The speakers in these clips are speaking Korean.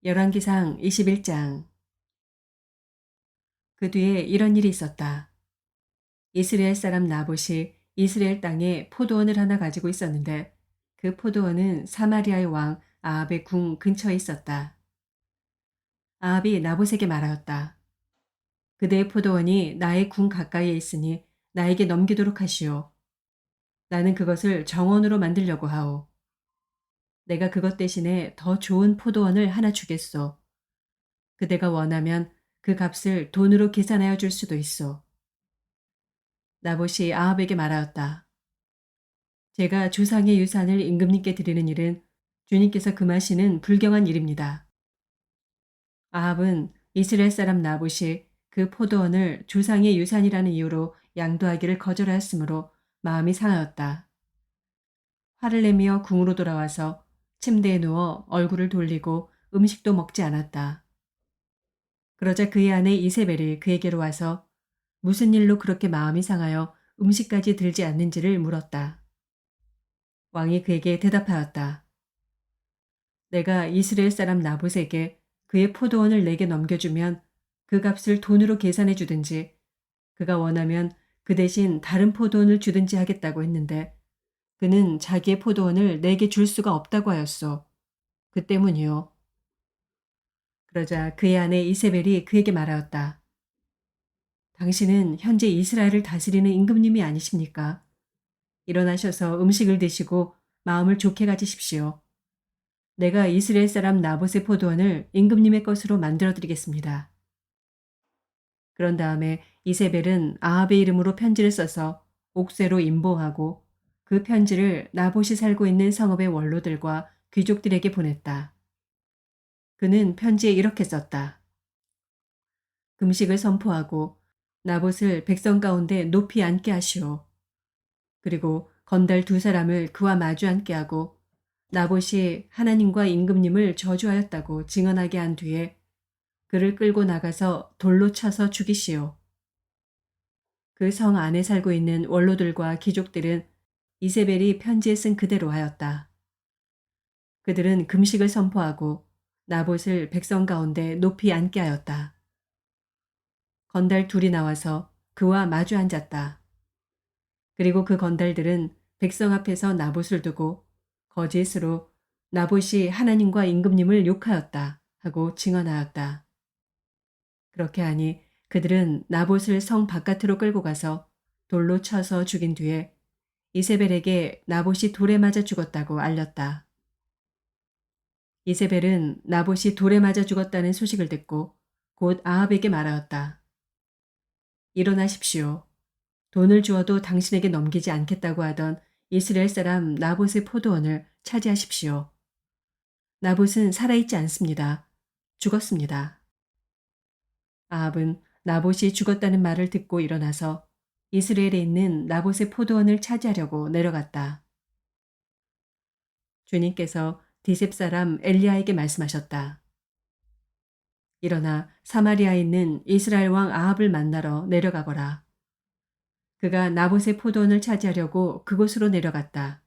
열왕기상 21장. 그 뒤에 이런 일이 있었다. 이스라엘 사람 나봇이 이스라엘 땅에 포도원을 하나 가지고 있었는데 그 포도원은 사마리아의 왕 아합의 궁 근처에 있었다. 아합이 나봇에게 말하였다. 그대의 포도원이 나의 궁 가까이에 있으니 나에게 넘기도록 하시오. 나는 그것을 정원으로 만들려고 하오. 내가 그것 대신에 더 좋은 포도원을 하나 주겠소. 그대가 원하면 그 값을 돈으로 계산하여 줄 수도 있소. 나봇이 아합에게 말하였다. 제가 조상의 유산을 임금님께 드리는 일은 주님께서 금하시는 불경한 일입니다. 아합은 이스라엘 사람 나봇이 그 포도원을 조상의 유산이라는 이유로 양도하기를 거절하였으므로 마음이 상하였다. 화를 내며 궁으로 돌아와서 침대에 누워 얼굴을 돌리고 음식도 먹지 않았다. 그러자 그의 아내 이세벨이 그에게로 와서 무슨 일로 그렇게 마음이 상하여 음식까지 들지 않는지를 물었다. 왕이 그에게 대답하였다. 내가 이스라엘 사람 나봇에게 그의 포도원을 내게 넘겨주면 그 값을 돈으로 계산해 주든지 그가 원하면 그 대신 다른 포도원을 주든지 하겠다고 했는데 그는 자기의 포도원을 내게 줄 수가 없다고 하였소. 그 때문이요. 그러자 그의 아내 이세벨이 그에게 말하였다. 당신은 현재 이스라엘을 다스리는 임금님이 아니십니까? 일어나셔서 음식을 드시고 마음을 좋게 가지십시오. 내가 이스라엘 사람 나봇의 포도원을 임금님의 것으로 만들어 드리겠습니다. 그런 다음에 이세벨은 아합의 이름으로 편지를 써서 옥새로 임보하고 그 편지를 나봇이 살고 있는 성읍의 원로들과 귀족들에게 보냈다. 그는 편지에 이렇게 썼다. 금식을 선포하고 나봇을 백성 가운데 높이 앉게 하시오. 그리고 건달 두 사람을 그와 마주 앉게 하고 나봇이 하나님과 임금님을 저주하였다고 증언하게 한 뒤에 그를 끌고 나가서 돌로 쳐서 죽이시오. 그 성 안에 살고 있는 원로들과 귀족들은 이세벨이 편지에 쓴 그대로 하였다. 그들은 금식을 선포하고 나봇을 백성 가운데 높이 앉게 하였다. 건달 둘이 나와서 그와 마주 앉았다. 그리고 그 건달들은 백성 앞에서 나봇을 두고 거짓으로 나봇이 하나님과 임금님을 욕하였다 하고 증언하였다. 그렇게 하니 그들은 나봇을 성 바깥으로 끌고 가서 돌로 쳐서 죽인 뒤에 이세벨에게 나봇이 돌에 맞아 죽었다고 알렸다. 이세벨은 나봇이 돌에 맞아 죽었다는 소식을 듣고 곧 아합에게 말하였다. 일어나십시오. 돈을 주어도 당신에게 넘기지 않겠다고 하던 이스라엘 사람 나봇의 포도원을 차지하십시오. 나봇은 살아있지 않습니다. 죽었습니다. 아합은 나봇이 죽었다는 말을 듣고 일어나서 이스라엘에 있는 나봇의 포도원을 차지하려고 내려갔다. 주님께서 디셉 사람 엘리야에게 말씀하셨다. 일어나 사마리아에 있는 이스라엘 왕 아합을 만나러 내려가거라. 그가 나봇의 포도원을 차지하려고 그곳으로 내려갔다.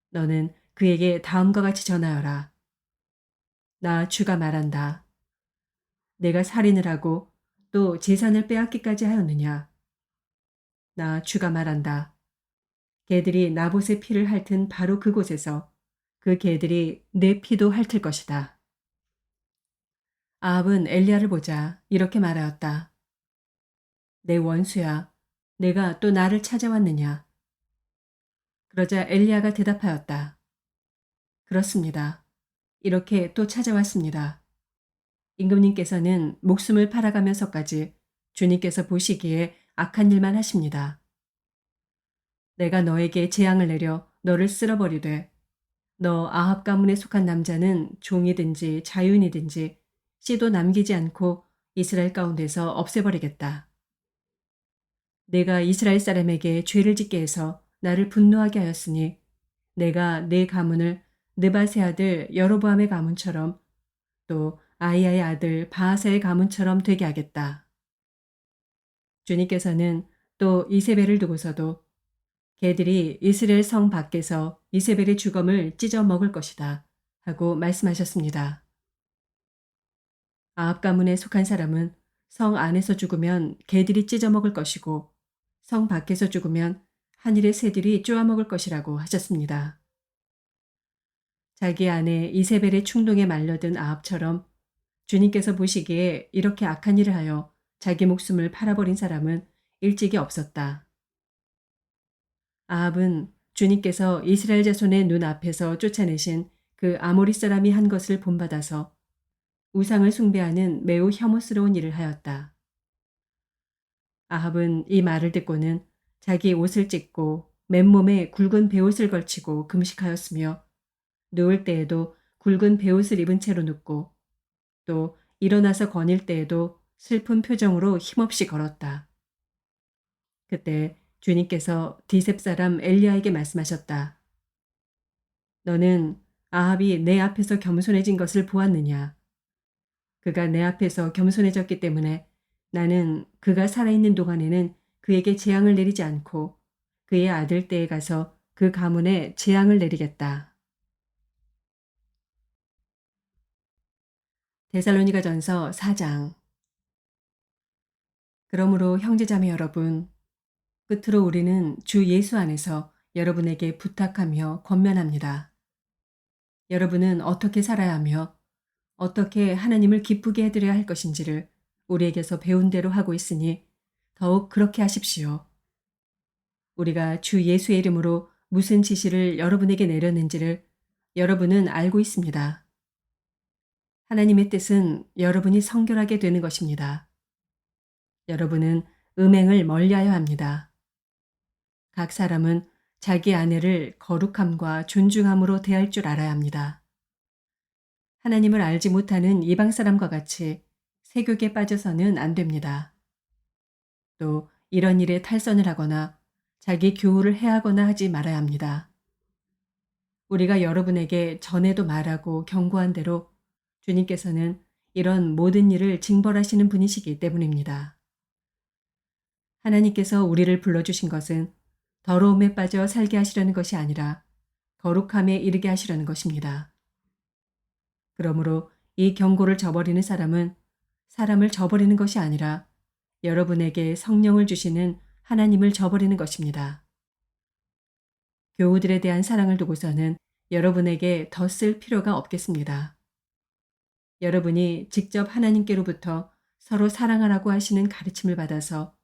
너는 그에게 다음과 같이 전하여라. 나 주가 말한다. 내가 살인을 하고 또 재산을 빼앗기까지 하였느냐? 나 주가 말한다. 개들이 나봇의 피를 핥은 바로 그곳에서 그 개들이 내 피도 핥을 것이다. 아합은 엘리야를 보자 이렇게 말하였다. 내 원수야, 내가 또 나를 찾아왔느냐? 그러자 엘리야가 대답하였다. 그렇습니다. 이렇게 또 찾아왔습니다. 임금님께서는 목숨을 팔아가면서까지 주님께서 보시기에 악한 일만 하십니다. 내가 너에게 재앙을 내려 너를 쓸어버리되 너 아합 가문에 속한 남자는 종이든지 자유인이든지 씨도 남기지 않고 이스라엘 가운데서 없애버리겠다. 내가 이스라엘 사람에게 죄를 짓게 해서 나를 분노하게 하였으니 내가 내 가문을 느바세 아들 여로보암의 가문처럼 또 아이야의 아들 바하사의 가문처럼 되게 하겠다. 주님께서는 또 이세벨을 두고서도 개들이 이스라엘 성 밖에서 이세벨의 주검을 찢어 먹을 것이다 하고 말씀하셨습니다. 아합 가문에 속한 사람은 성 안에서 죽으면 개들이 찢어먹을 것이고 성 밖에서 죽으면 하늘의 새들이 쪼아먹을 것이라고 하셨습니다. 자기 아내 이세벨의 충동에 말려든 아합처럼 주님께서 보시기에 이렇게 악한 일을 하여 자기 목숨을 팔아버린 사람은 일찍이 없었다. 아합은 주님께서 이스라엘 자손의 눈 앞에서 쫓아내신 그 아모리 사람이 한 것을 본받아서 우상을 숭배하는 매우 혐오스러운 일을 하였다. 아합은 이 말을 듣고는 자기 옷을 찢고 맨몸에 굵은 베옷을 걸치고 금식하였으며 누울 때에도 굵은 베옷을 입은 채로 눕고 또 일어나서 거닐 때에도 슬픈 표정으로 힘없이 걸었다. 그때 주님께서 디셉 사람 엘리야에게 말씀하셨다. 너는 아합이 내 앞에서 겸손해진 것을 보았느냐? 그가 내 앞에서 겸손해졌기 때문에 나는 그가 살아있는 동안에는 그에게 재앙을 내리지 않고 그의 아들 때에 가서 그 가문에 재앙을 내리겠다. 데살로니가전서 4장. 그러므로 형제자매 여러분, 끝으로 우리는 주 예수 안에서 여러분에게 부탁하며 권면합니다. 여러분은 어떻게 살아야 하며 어떻게 하나님을 기쁘게 해드려야 할 것인지를 우리에게서 배운 대로 하고 있으니 더욱 그렇게 하십시오. 우리가 주 예수의 이름으로 무슨 지시를 여러분에게 내렸는지를 여러분은 알고 있습니다. 하나님의 뜻은 여러분이 성결하게 되는 것입니다. 여러분은 음행을 멀리하여 합니다. 각 사람은 자기 아내를 거룩함과 존중함으로 대할 줄 알아야 합니다. 하나님을 알지 못하는 이방 사람과 같이 세욕에 빠져서는 안 됩니다. 또 이런 일에 탈선을 하거나 자기 교우를 해하거나 하지 말아야 합니다. 우리가 여러분에게 전에도 말하고 경고한 대로 주님께서는 이런 모든 일을 징벌하시는 분이시기 때문입니다. 하나님께서 우리를 불러주신 것은 더러움에 빠져 살게 하시려는 것이 아니라 거룩함에 이르게 하시려는 것입니다. 그러므로 이 경고를 저버리는 사람은 사람을 저버리는 것이 아니라 여러분에게 성령을 주시는 하나님을 저버리는 것입니다. 교우들에 대한 사랑을 두고서는 여러분에게 더 쓸 필요가 없겠습니다. 여러분이 직접 하나님께로부터 서로 사랑하라고 하시는 가르침을 받아서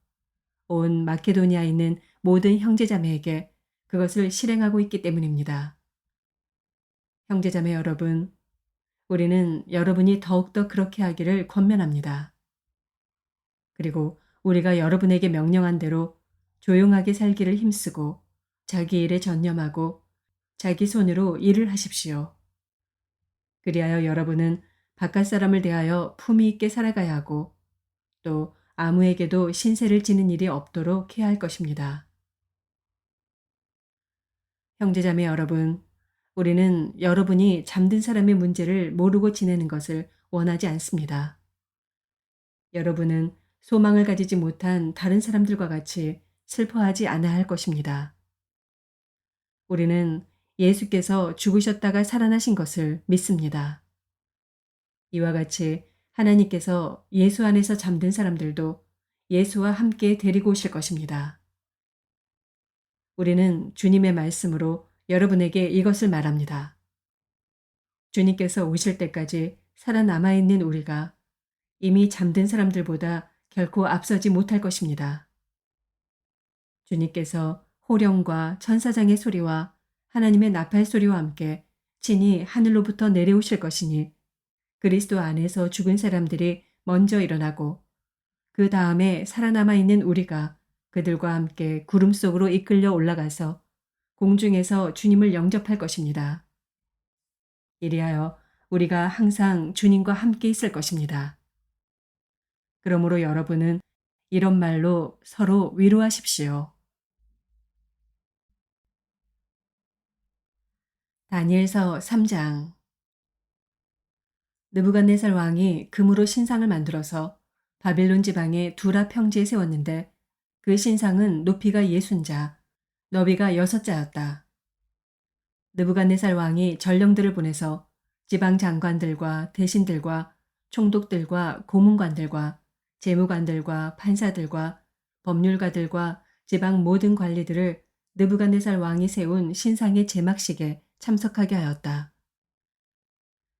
온 마케도니아에 있는 모든 형제자매에게 그것을 실행하고 있기 때문입니다. 형제자매 여러분, 우리는 여러분이 더욱더 그렇게 하기를 권면합니다. 그리고 우리가 여러분에게 명령한 대로 조용하게 살기를 힘쓰고 자기 일에 전념하고 자기 손으로 일을 하십시오. 그리하여 여러분은 바깥 사람을 대하여 품위 있게 살아가야 하고 또 아무에게도 신세를 지는 일이 없도록 해야 할 것입니다. 형제자매 여러분, 우리는 여러분이 잠든 사람의 문제를 모르고 지내는 것을 원하지 않습니다. 여러분은 소망을 가지지 못한 다른 사람들과 같이 슬퍼하지 않아야 할 것입니다. 우리는 예수께서 죽으셨다가 살아나신 것을 믿습니다. 이와 같이 하나님께서 예수 안에서 잠든 사람들도 예수와 함께 데리고 오실 것입니다. 우리는 주님의 말씀으로 여러분에게 이것을 말합니다. 주님께서 오실 때까지 살아남아 있는 우리가 이미 잠든 사람들보다 결코 앞서지 못할 것입니다. 주님께서 호령과 천사장의 소리와 하나님의 나팔 소리와 함께 친히 하늘로부터 내려오실 것이니 그리스도 안에서 죽은 사람들이 먼저 일어나고 그 다음에 살아남아 있는 우리가 그들과 함께 구름 속으로 이끌려 올라가서 공중에서 주님을 영접할 것입니다. 이리하여 우리가 항상 주님과 함께 있을 것입니다. 그러므로 여러분은 이런 말로 서로 위로하십시오. 다니엘서 3장. 느부갓네살 왕이 금으로 신상을 만들어서 바빌론 지방의 두라 평지에 세웠는데 그 신상은 높이가 60자, 너비가 6자였다. 느부갓네살 왕이 전령들을 보내서 지방 장관들과 대신들과 총독들과 고문관들과 재무관들과 판사들과 법률가들과 지방 모든 관리들을 느부갓네살 왕이 세운 신상의 제막식에 참석하게 하였다.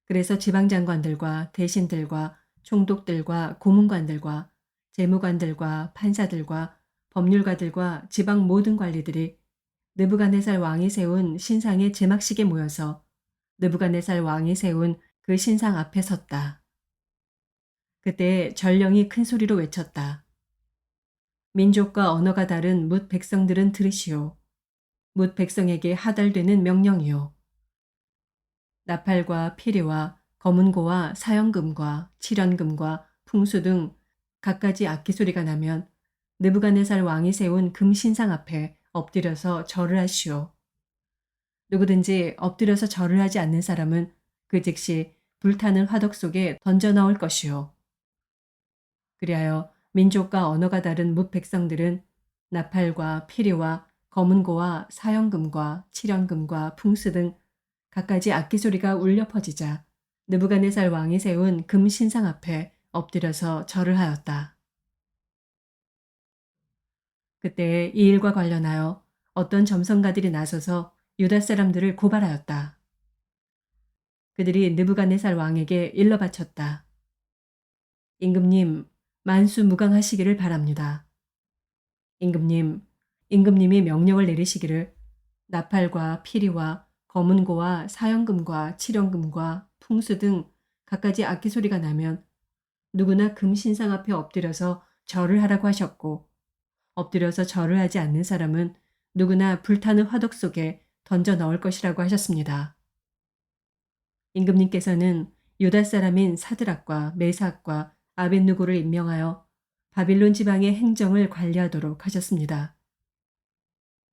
그래서 지방장관들과 대신들과 총독들과 고문관들과 재무관들과 판사들과 법률가들과 지방 모든 관리들이 느부갓네살 왕이 세운 신상의 제막식에 모여서 느부갓네살 왕이 세운 그 신상 앞에 섰다. 그때 전령이 큰 소리로 외쳤다. 민족과 언어가 다른 뭇 백성들은 들으시오. 뭇 백성에게 하달되는 명령이요. 나팔과 피리와 검은고와 사형금과 칠연금과 풍수 등 갖가지 악기 소리가 나면 느부갓네살 왕이 세운 금 신상 앞에 엎드려서 절을 하시오. 누구든지 엎드려서 절을 하지 않는 사람은 그 즉시 불타는 화덕 속에 던져 넣을 것이요. 그리하여 민족과 언어가 다른 뭇 백성들은 나팔과 피리와 검은고와 사형금과 칠연금과 풍수 등 갖가지 악기 소리가 울려 퍼지자 느부갓네살 왕이 세운 금 신상 앞에 엎드려서 절을 하였다. 그때 이 일과 관련하여 어떤 점성가들이 나서서 유다 사람들을 고발하였다. 그들이 느부갓네살 왕에게 일러 바쳤다. 임금님, 만수무강하시기를 바랍니다. 임금님이 명령을 내리시기를 나팔과 피리와 검은고와 사형금과 칠연금과 풍수 등 갖가지 악기 소리가 나면 누구나 금 신상 앞에 엎드려서 절을 하라고 하셨고 엎드려서 절을 하지 않는 사람은 누구나 불타는 화덕 속에 던져 넣을 것이라고 하셨습니다. 임금님께서는 유다 사람인 사드락과 메삭과 아벳누고를 임명하여 바빌론 지방의 행정을 관리하도록 하셨습니다.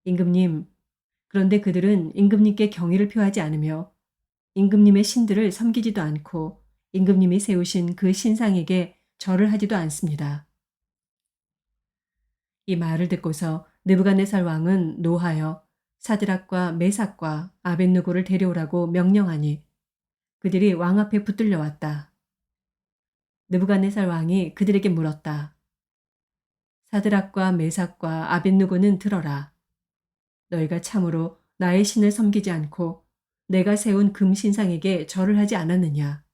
임금님, 그런데 그들은 임금님께 경의를 표하지 않으며 임금님의 신들을 섬기지도 않고 임금님이 세우신 그 신상에게 절을 하지도 않습니다. 이 말을 듣고서 느부갓네살 왕은 노하여 사드락과 메삭과 아벳누고를 데려오라고 명령하니 그들이 왕 앞에 붙들려 왔다. 느부갓네살 왕이 그들에게 물었다. 사드락과 메삭과 아벳누고는 들어라. 너희가 참으로 나의 신을 섬기지 않고 내가 세운 금 신상에게 절을 하지 않았느냐.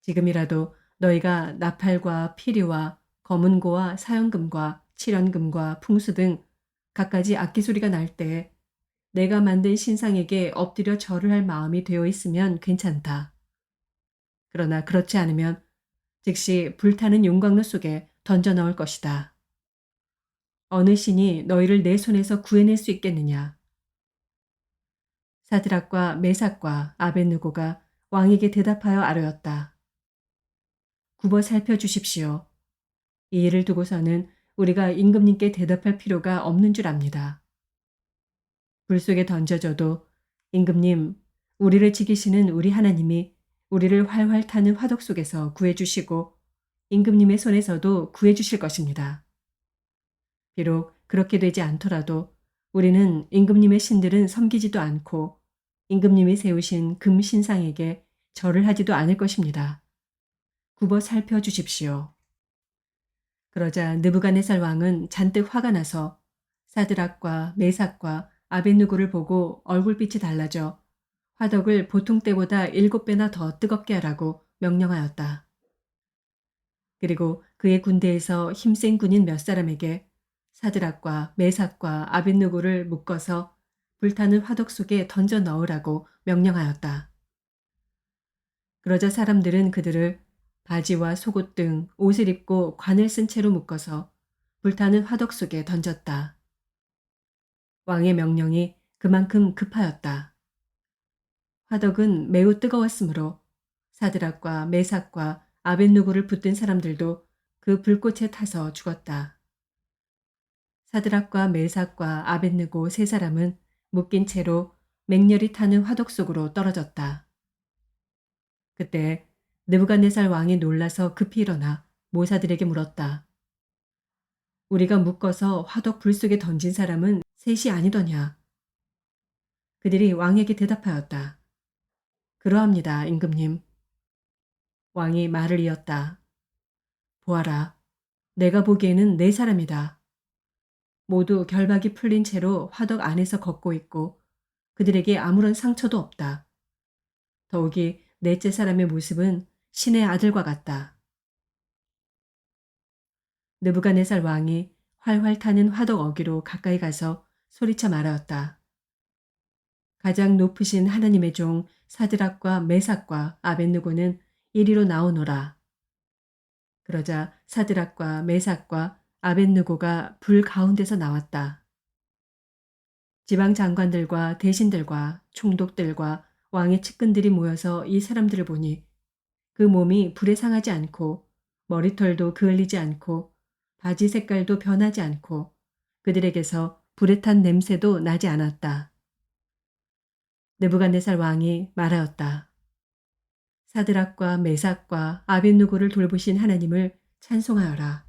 지금이라도 너희가 나팔과 피리와 검은고와 사형금과 칠연금과 풍수 등 갖가지 악기 소리가 날 때 내가 만든 신상에게 엎드려 절을 할 마음이 되어 있으면 괜찮다. 그러나 그렇지 않으면 즉시 불타는 용광로 속에 던져 넣을 것이다. 어느 신이 너희를 내 손에서 구해낼 수 있겠느냐. 사드락과 메삭과 아벳누고가 왕에게 대답하여 아뢰었다. 굽어 살펴주십시오. 이 일을 두고서는 우리가 임금님께 대답할 필요가 없는 줄 압니다. 불 속에 던져져도 임금님, 우리를 지키시는 우리 하나님이 우리를 활활 타는 화덕 속에서 구해주시고 임금님의 손에서도 구해주실 것입니다. 비록 그렇게 되지 않더라도 우리는 임금님의 신들은 섬기지도 않고 임금님이 세우신 금 신상에게 절을 하지도 않을 것입니다. 굽어 살펴주십시오. 그러자 느부갓네살 왕은 잔뜩 화가 나서 사드락과 메삭과 아벳누고를 보고 얼굴빛이 달라져 화덕을 보통 때보다 7배나 더 뜨겁게 하라고 명령하였다. 그리고 그의 군대에서 힘센 군인 몇 사람에게 사드락과 메삭과 아벳누고를 묶어서 불타는 화덕 속에 던져 넣으라고 명령하였다. 그러자 사람들은 그들을 바지와 속옷 등 옷을 입고 관을 쓴 채로 묶어서 불타는 화덕 속에 던졌다. 왕의 명령이 그만큼 급하였다. 화덕은 매우 뜨거웠으므로 사드락과 메삭과 아벳누고를 붙든 사람들도 그 불꽃에 타서 죽었다. 사드락과 메삭과 아벳느고 세 사람은 묶인 채로 맹렬히 타는 화덕 속으로 떨어졌다. 그때 느부갓네살 왕이 놀라서 급히 일어나 모사들에게 물었다. 우리가 묶어서 화덕 불 속에 던진 사람은 셋이 아니더냐. 그들이 왕에게 대답하였다. 그러합니다, 임금님. 왕이 말을 이었다. 보아라. 내가 보기에는 네 사람이다. 모두 결박이 풀린 채로 화덕 안에서 걷고 있고 그들에게 아무런 상처도 없다. 더욱이 넷째 사람의 모습은 신의 아들과 같다. 느부갓네살 왕이 활활 타는 화덕 어귀로 가까이 가서 소리쳐 말하였다. 가장 높으신 하나님의 종 사드락과 메삭과 아벳느고는 이리로 나오노라. 그러자 사드락과 메삭과 아벳느고가 불 가운데서 나왔다. 지방 장관들과 대신들과 총독들과 왕의 측근들이 모여서 이 사람들을 보니 그 몸이 불에 상하지 않고 머리털도 그을리지 않고 바지 색깔도 변하지 않고 그들에게서 불에 탄 냄새도 나지 않았다. 느부갓네살 왕이 말하였다. 사드락과 메삭과 아벳느고를 돌보신 하나님을 찬송하여라.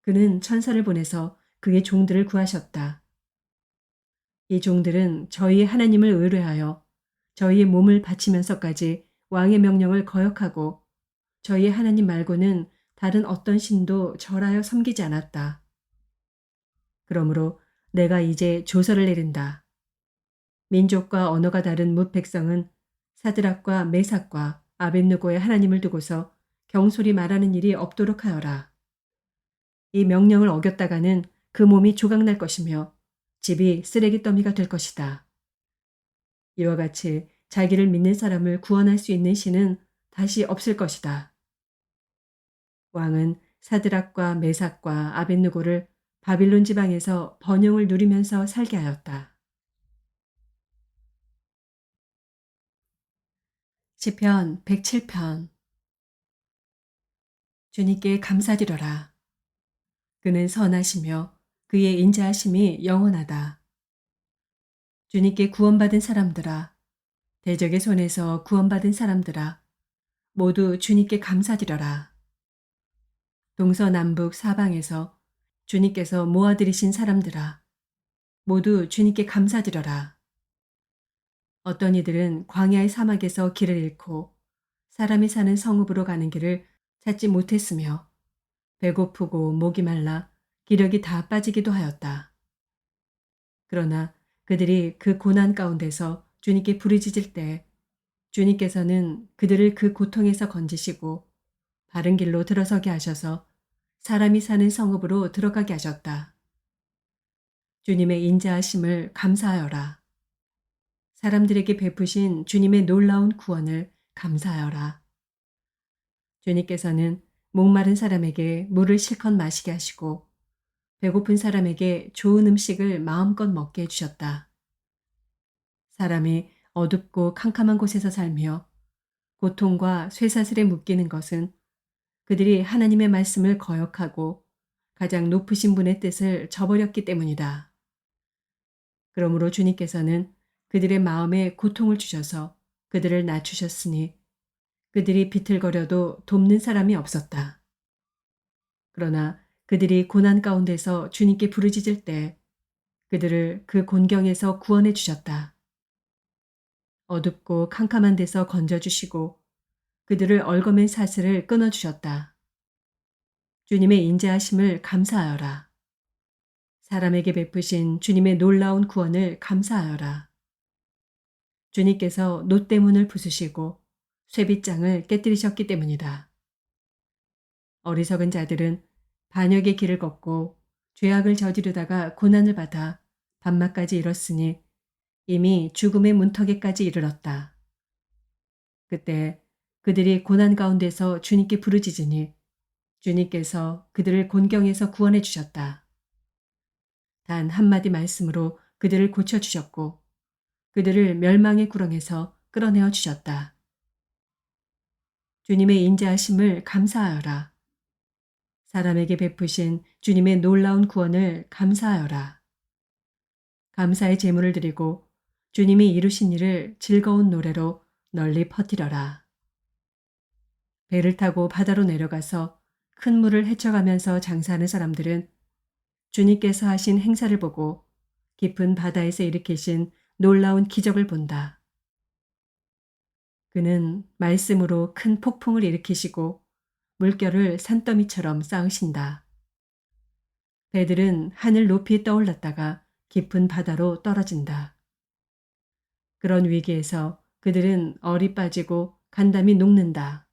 그는 천사를 보내서 그의 종들을 구하셨다. 이 종들은 저희의 하나님을 의뢰하여 저희의 몸을 바치면서까지 왕의 명령을 거역하고 저희의 하나님 말고는 다른 어떤 신도 절하여 섬기지 않았다. 그러므로 내가 이제 조서를 내린다. 민족과 언어가 다른 뭇 백성은 사드락과 메삭과 아벳느고의 하나님을 두고서 경솔히 말하는 일이 없도록 하여라. 이 명령을 어겼다가는 그 몸이 조각날 것이며 집이 쓰레기 더미가 될 것이다. 이와 같이 자기를 믿는 사람을 구원할 수 있는 신은 다시 없을 것이다. 왕은 사드락과 메삭과 아벳느고를 바빌론 지방에서 번영을 누리면서 살게 하였다. 시편 107편. 주님께 감사드려라. 그는 선하시며 그의 인자하심이 영원하다. 주님께 구원받은 사람들아, 대적의 손에서 구원받은 사람들아, 모두 주님께 감사드려라. 동서남북 사방에서 주님께서 모아들이신 사람들아, 모두 주님께 감사드려라. 어떤 이들은 광야의 사막에서 길을 잃고 사람이 사는 성읍으로 가는 길을 찾지 못했으며 배고프고 목이 말라 기력이 다 빠지기도 하였다. 그러나 그들이 그 고난 가운데서 주님께 부르짖을 때 주님께서는 그들을 그 고통에서 건지시고 바른 길로 들어서게 하셔서 사람이 사는 성읍으로 들어가게 하셨다. 주님의 인자하심을 감사하여라. 사람들에게 베푸신 주님의 놀라운 구원을 감사하여라. 주님께서는 목마른 사람에게 물을 실컷 마시게 하시고 배고픈 사람에게 좋은 음식을 마음껏 먹게 해주셨다. 사람이 어둡고 캄캄한 곳에서 살며 고통과 쇠사슬에 묶이는 것은 그들이 하나님의 말씀을 거역하고 가장 높으신 분의 뜻을 저버렸기 때문이다. 그러므로 주님께서는 그들의 마음에 고통을 주셔서 그들을 낮추셨으니 그들이 비틀거려도 돕는 사람이 없었다. 그러나 그들이 고난 가운데서 주님께 부르짖을 때 그들을 그 곤경에서 구원해 주셨다. 어둡고 캄캄한 데서 건져주시고 그들을 얽어맨 사슬을 끊어주셨다. 주님의 인자하심을 감사하여라. 사람에게 베푸신 주님의 놀라운 구원을 감사하여라. 주님께서 놋대문을 부수시고 쇠빗장을 깨뜨리셨기 때문이다. 어리석은 자들은 반역의 길을 걷고 죄악을 저지르다가 고난을 받아 밤낮까지 이뤘으니 이미 죽음의 문턱에까지 이르렀다. 그때 그들이 고난 가운데서 주님께 부르짖으니 주님께서 그들을 곤경에서 구원해 주셨다. 단 한마디 말씀으로 그들을 고쳐주셨고 그들을 멸망의 구렁에서 끌어내어 주셨다. 주님의 인자하심을 감사하여라. 사람에게 베푸신 주님의 놀라운 구원을 감사하여라. 감사의 제물을 드리고 주님이 이루신 일을 즐거운 노래로 널리 퍼뜨려라. 배를 타고 바다로 내려가서 큰 물을 헤쳐가면서 장사하는 사람들은 주님께서 하신 행사를 보고 깊은 바다에서 일으키신 놀라운 기적을 본다. 그는 말씀으로 큰 폭풍을 일으키시고 물결을 산더미처럼 쌓으신다. 배들은 하늘 높이 떠올랐다가 깊은 바다로 떨어진다. 그런 위기에서 그들은 얼이 빠지고 간담이 녹는다.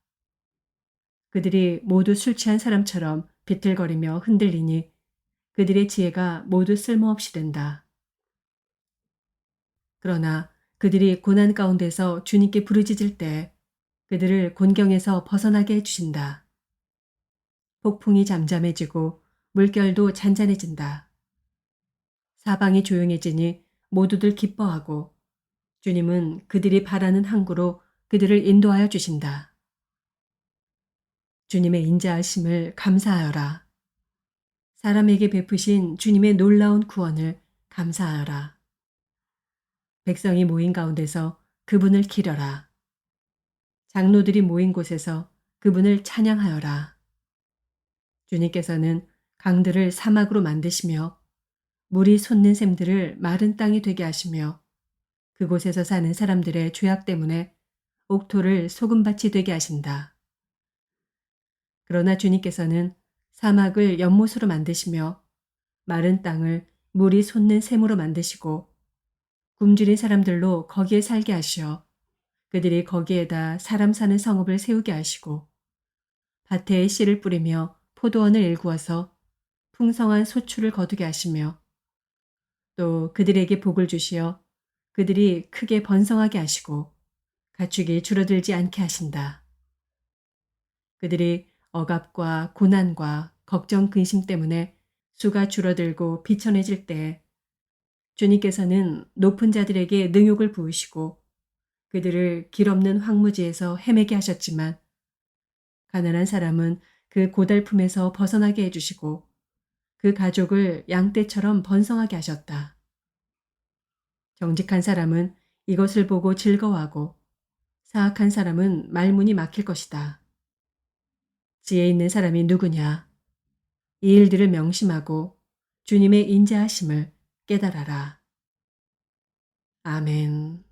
그들이 모두 술 취한 사람처럼 비틀거리며 흔들리니 그들의 지혜가 모두 쓸모없이 된다. 그러나 그들이 고난 가운데서 주님께 부르짖을 때 그들을 곤경에서 벗어나게 해주신다. 폭풍이 잠잠해지고 물결도 잔잔해진다. 사방이 조용해지니 모두들 기뻐하고 주님은 그들이 바라는 항구로 그들을 인도하여 주신다. 주님의 인자하심을 감사하여라. 사람에게 베푸신 주님의 놀라운 구원을 감사하여라. 백성이 모인 가운데서 그분을 기려라. 장로들이 모인 곳에서 그분을 찬양하여라. 주님께서는 강들을 사막으로 만드시며 물이 솟는 샘들을 마른 땅이 되게 하시며 그곳에서 사는 사람들의 죄악 때문에 옥토를 소금밭이 되게 하신다. 그러나 주님께서는 사막을 연못으로 만드시며 마른 땅을 물이 솟는 샘으로 만드시고 굶주린 사람들로 거기에 살게 하시어 그들이 거기에다 사람 사는 성읍을 세우게 하시고 밭에 씨를 뿌리며 포도원을 일구어서 풍성한 소출을 거두게 하시며 또 그들에게 복을 주시어 그들이 크게 번성하게 하시고 가축이 줄어들지 않게 하신다. 그들이 억압과 고난과 걱정 근심 때문에 수가 줄어들고 비천해질 때 주님께서는 높은 자들에게 능욕을 부으시고 그들을 길 없는 황무지에서 헤매게 하셨지만 가난한 사람은 그 고달픔에서 벗어나게 해주시고 그 가족을 양떼처럼 번성하게 하셨다. 정직한 사람은 이것을 보고 즐거워하고 사악한 사람은 말문이 막힐 것이다. 지혜 있는 사람이 누구냐? 이 일들을 명심하고 주님의 인자하심을 깨달아라. 아멘.